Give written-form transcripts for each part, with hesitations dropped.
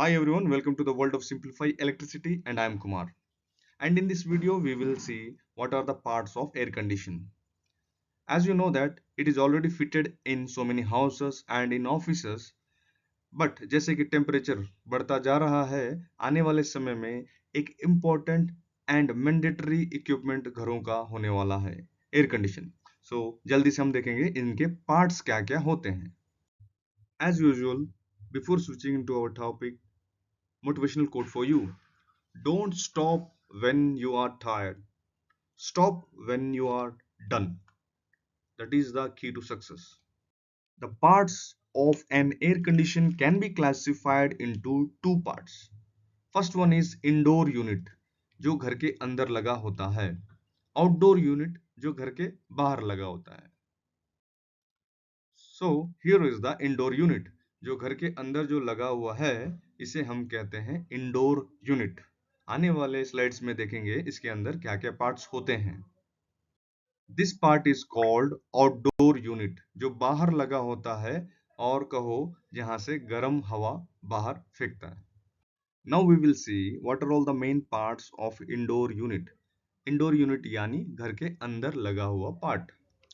Hi everyone, welcome to the world of Simplify Electricity and I am Kumar. And in this video we will see what are the parts of air condition. As you know that it is already fitted in so many houses and in offices, but जैसे कि temperature बढ़ता जा रहा है, आने वाले समय में एक इम्पोर्टेंट एंड मैंडेटरी इक्विपमेंट घरों का होने वाला है, एयर कंडीशन. सो जल्दी से हम देखेंगे इनके पार्ट्स क्या क्या होते हैं. As usual, before switching into our topic, motivational quote for you. Don't stop when you are tired. Stop when you are done. That is the key to success. The parts of an air condition can be classified into two parts. First one is indoor unit, जो घर के अंदर लगा होता है. Outdoor unit, जो घर के बाहर लगा होता है. So here is the indoor unit, जो घर के अंदर जो लगा हुआ है, इसे हम कहते हैं इंडोर यूनिट. आने वाले स्लाइड्स में देखेंगे इसके अंदर क्या क्या पार्ट्स होते हैं. This part is called outdoor unit, जो बाहर लगा होता है और कहो जहां से गर्म हवा बाहर फेंकता है. Now we will see what are all the main parts of indoor unit. Indoor unit यानी घर के अंदर लगा हुआ पार्ट.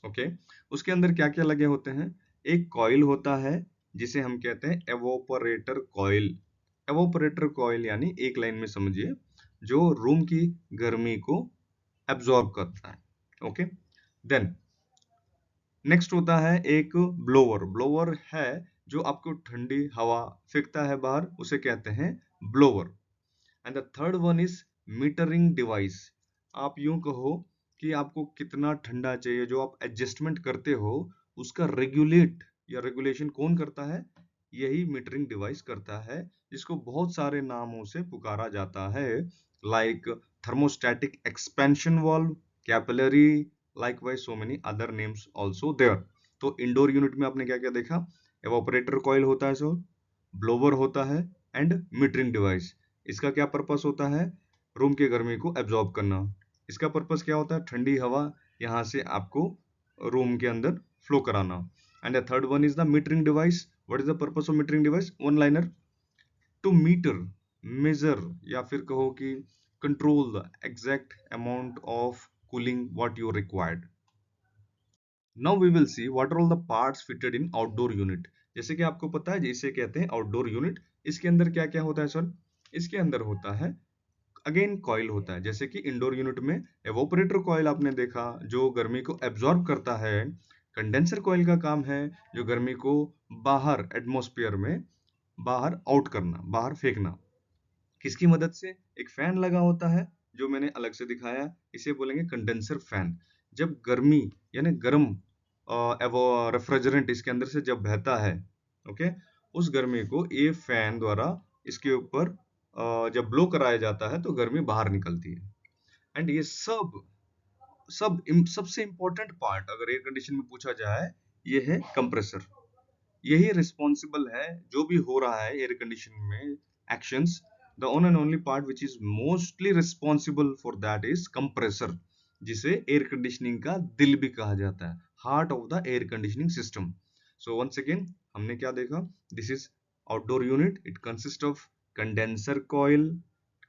ओके, उसके अंदर क्या क्या लगे होते हैं. एक कॉइल होता है जिसे हम कहते हैं एवोपरेटर कॉइल. एवोपरेटर कॉइल यानी एक लाइन में समझिए, जो रूम की गर्मी को एब्जॉर्ब करता है. ओके, देन नेक्स्ट होता है एक ब्लोअर. ब्लोअर है जो आपको ठंडी हवा फेंकता है बाहर, उसे कहते हैं blower. And the third one is metering device. आप यूं कहो कि आपको कितना ठंडा चाहिए, जो आप एडजस्टमेंट करते हो, उसका रेगुलेट या रेगुलेशन कौन करता है? यही मीटरिंग डिवाइस करता है, जिसको बहुत सारे नामों से पुकारा जाता है, like thermostatic expansion valve, capillary, likewise so many other names also there. तो इंडोर यूनिट में आपने क्या क्या देखा? एवापोरेटर कॉइल होता है, सो ब्लोवर होता है एंड मीटरिंग डिवाइस. इसका क्या पर्पस होता है? रूम की गर्मी को एब्जॉर्ब करना. इसका पर्पस क्या होता है? ठंडी हवा यहाँ से आपको रूम के अंदर फ्लो कराना. And the third one is the metering device. What is the purpose of metering device? One liner. To meter, measure, या फिर कहो कि control the exact amount of cooling what you required. Now we will see what are all the parts fitted in outdoor unit. जैसे कि आपको पता है, जिसे कहते हैं आउटडोर यूनिट. इसके अंदर क्या क्या होता है सर? इसके अंदर होता है अगेन कॉइल होता है. जैसे कि इंडोर यूनिट में एवोपरेटर कॉइल आपने देखा, जो गर्मी को एब्जॉर्ब करता है. कंडेंसर कॉइल का काम है जो गर्मी को बाहर एटमॉस्फेयर में बाहर आउट करना, बाहर फेंकना. किसकी मदद से? एक फैन लगा होता है जो मैंने अलग से दिखाया, इसे बोलेंगे कंडेंसर फैन. जब गर्मी यानी गर्म वो रेफ्रिजरेंट इसके अंदर से जब बहता है, ओके, उस गर्मी को ये फैन द्वारा इसके ऊपर जब ब्लो कराया जाता है तो गर्मी बाहर निकलती है. एंड ये सबसे इंपॉर्टेंट पार्ट अगर एयर कंडीशन में पूछा जाए, ये है कंप्रेसर. यही रिस्पॉन्सिबल है जो भी हो रहा है एयर कंडीशन में actions. The one and only part which is mostly responsible for that is compressor, जिसे एयर कंडीशनिंग का दिल भी कहा जाता है, heart of the air conditioning system. So once again हमने क्या देखा? This is outdoor unit. It consist of condenser coil,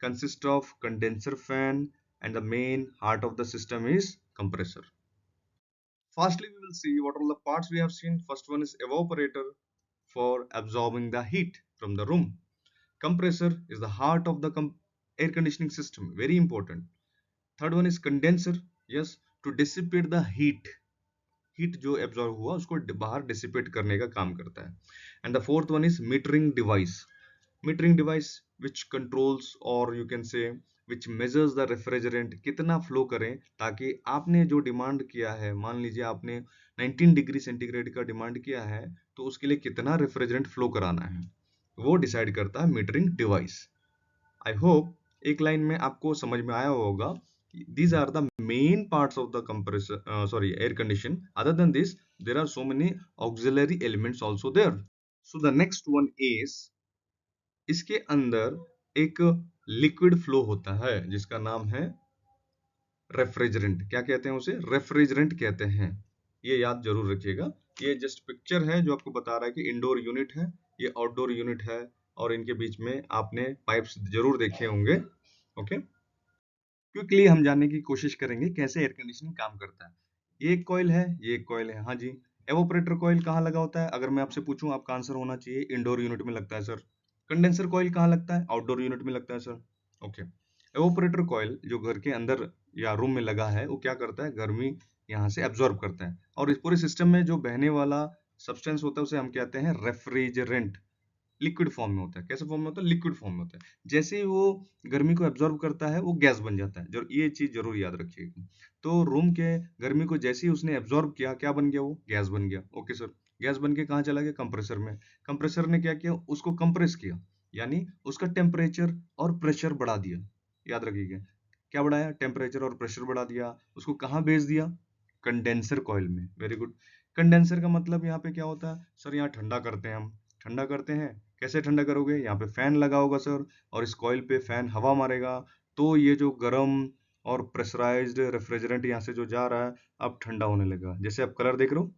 consist of condenser fan, and the main heart of the system is compressor. Firstly, we will see what all the parts we have seen. First one is evaporator for absorbing the heat from the room. Compressor is the heart of the air conditioning system, very important. Third one is condenser, yes, to dissipate the heat. Heat जो absorb हुआ उसको बाहर dissipate करने का काम करता है. And the fourth one is metering device. Metering device which controls और you can say which measures the refrigerant कितना फ्लो करें, ताकि आपने जो डिमांड किया है, मान लीजिए आपने 19 डिग्री सेंटीग्रेड का डिमांड किया है, तो उसके लिए कितना रेफ्रिजरेंट फ्लो कराना है, वो डिसाइड करता है मीटरिंग डिवाइस. आई होप एक लाइन में आपको समझ में आया होगा. These are the main parts of the compressor, air condition. Other than this, there are so many auxiliary elements also there. So the next one is, इसके अंदर एक लिक्विड फ्लो होता है जिसका नाम है रेफ्रिजरेंट. क्या कहते हैं उसे? रेफ्रिजरेंट कहते हैं. ये याद जरूर रखिएगा. ये जस्ट पिक्चर है जो आपको बता रहा है कि इंडोर यूनिट है, ये आउटडोर यूनिट है, और इनके बीच में आपने पाइप्स जरूर देखे होंगे। ओके, क्विकली हम जानने की कोशिश करेंगे कैसे एयर कंडीशनिंग काम करता है। ये एक कॉइल है, ये एक कॉइल है। हाँ जी, एवोपरेटर कॉइल कहाँ लगा होता है? अगर मैं आपसे पूछूं, आपका आंसर होना चाहिए इंडोर यूनिट में लगता है सर। कंडेंसर कॉइल कहाँ लगता है? आउटडोर यूनिट में लगता है सर। ओके, एवोपरेटर कॉइल जो घर के अंदर या रूम में लगा है, वो क्या करता है? गर्मी यहाँ से एब्जॉर्ब करता है, और इस पूरे सिस्टम में जो बहने वाला सब्सटेंस होता है उसे हम कहते हैं रेफ्रिजरेंट। लिक्विड फॉर्म में होता है। कैसे फॉर्म में होता है? लिक्विड फॉर्म में होता है। जैसे ही वो गर्मी को एब्जॉर्ब करता है, वो गैस बन जाता है। जो ये चीज जरूर याद रखिएगा। तो रूम के गर्मी को जैसे ही उसने एब्जॉर्ब किया, क्या बन गया? वो गैस बन गया। ओके सर, गैस बन के कहाँ चला गया? कंप्रेसर में। कंप्रेसर ने क्या किया? उसको कंप्रेस किया, यानी उसका टेम्परेचर और प्रेशर बढ़ा दिया। याद रखिएगा, क्या बढ़ाया? टेम्परेचर और प्रेशर बढ़ा दिया। उसको कहाँ भेज दिया? कंडेंसर कॉइल में। Very good. कंडेंसर का मतलब यहाँ पे क्या होता है? सर यहाँ ठंडा करते हैं हम। ठंडा करते हैं, कैसे ठंडा करोगे? यहाँ पे फैन लगा होगा सर, और इस कॉइल पे फैन हवा मारेगा, तो ये जो गर्म और प्रेशराइज्ड रेफ्रिजरेंट यहाँ से जो जा रहा है, अब ठंडा होने लगा। जैसे आप कलर देख रहे हो,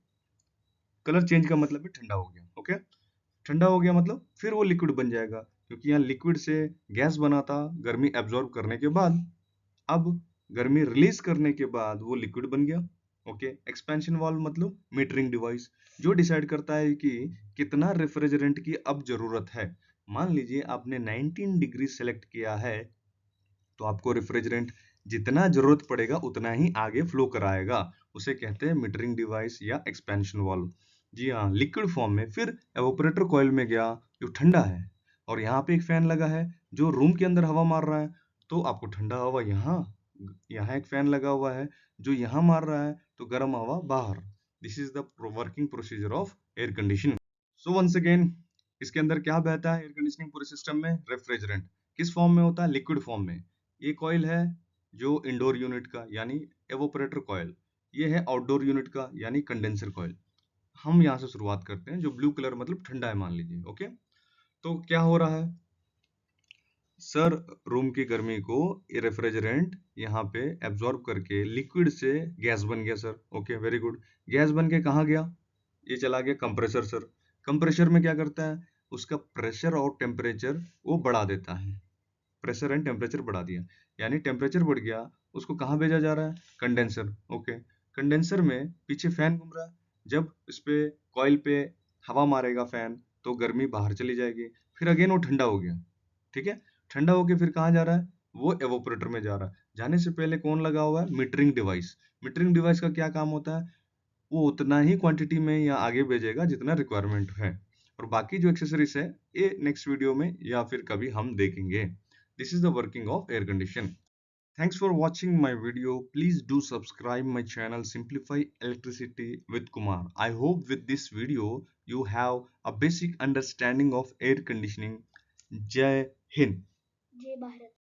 कलर चेंज का मतलब भी ठंडा हो गया। ओके, ठंडा हो गया मतलब फिर वो लिक्विड बन जाएगा, क्योंकि यहाँ लिक्विड से गैस बना था गर्मी एब्जॉर्ब करने के बाद। अब गर्मी रिलीज करने के बाद वो लिक्विड बन गया। ओके, एक्सपेंशन वाल्व मतलब मीटरिंग डिवाइस, जो डिसाइड करता है कि कितना रेफ्रिजरेंट की अब जरूरत है। मान लीजिए आपने 19 डिग्री सेलेक्ट किया है, तो आपको रेफ्रिजरेंट जितना जरूरत पड़ेगा उतना ही आगे फ्लो कराएगा। उसे कहते हैं मीटरिंग डिवाइस या एक्सपेंशन वाल्व। जी हाँ, लिक्विड फॉर्म में फिर एवोपरेटर कॉइल में गया, जो ठंडा है, और यहाँ पे एक फैन लगा है जो रूम के अंदर हवा मार रहा है, तो आपको ठंडा हवा यहाँ, यहाँ एक फैन लगा हुआ है जो यहाँ मार रहा है, तो गर्म हवा बाहर। This is the working procedure of air conditioning. So once again, इसके अंदर क्या बहता है एयर कंडीशनिंग पूरे सिस्टम में? रेफ्रिजरेंट। किस फॉर्म में होता है? लिक्विड फॉर्म में। ये कॉइल है जो इंडोर यूनिट का, यानी एवोपरेटर कॉइल। ये है आउटडोर यूनिट का, यानी कंडेंसर कॉइल। हम यहाँ से शुरुआत करते हैं। जो ब्लू कलर मतलब ठंडा है मान लीजिए। ओके, तो क्या हो रहा है सर? रूम की गर्मी को रेफ्रिजरेंट यहाँ पे एब्जॉर्ब करके लिक्विड से गैस बन गया sir. Okay, very good. Gas बन के कहाँ गया? ये चला गया कंप्रेसर सर। कंप्रेसर में क्या करता है? उसका प्रेशर और टेम्परेचर वो बढ़ा देता है। प्रेशर एंड टेम्परेचर बढ़ा दिया, यानी टेम्परेचर बढ़ गया। उसको कहाँ भेजा जा रहा है? कंडेंसर। ओके, कंडेंसर में पीछे फैन घूम रहा है। जब इस पे कॉइल पे हवा मारेगा फैन, तो गर्मी बाहर चली जाएगी। फिर अगेन वो ठंडा हो गया। ठीक है, ठंडा होके फिर कहाँ जा रहा है? वो एवोपरेटर में जा रहा है। जाने से पहले कौन लगा हुआ है? Metering device. मीटरिंग डिवाइस का क्या काम होता है? वो उतना ही क्वांटिटी में या आगे भेजेगा जितना रिक्वायरमेंट है, और बाकी जो एक्सेसरीज है ये नेक्स्ट वीडियो में या फिर कभी हम देखेंगे। This is the working of air condition. Thanks for watching my video. Please do subscribe my channel Simplify Electricity with Kumar. I hope with this video you have a basic understanding of air conditioning. Jai Hind. जय भारत।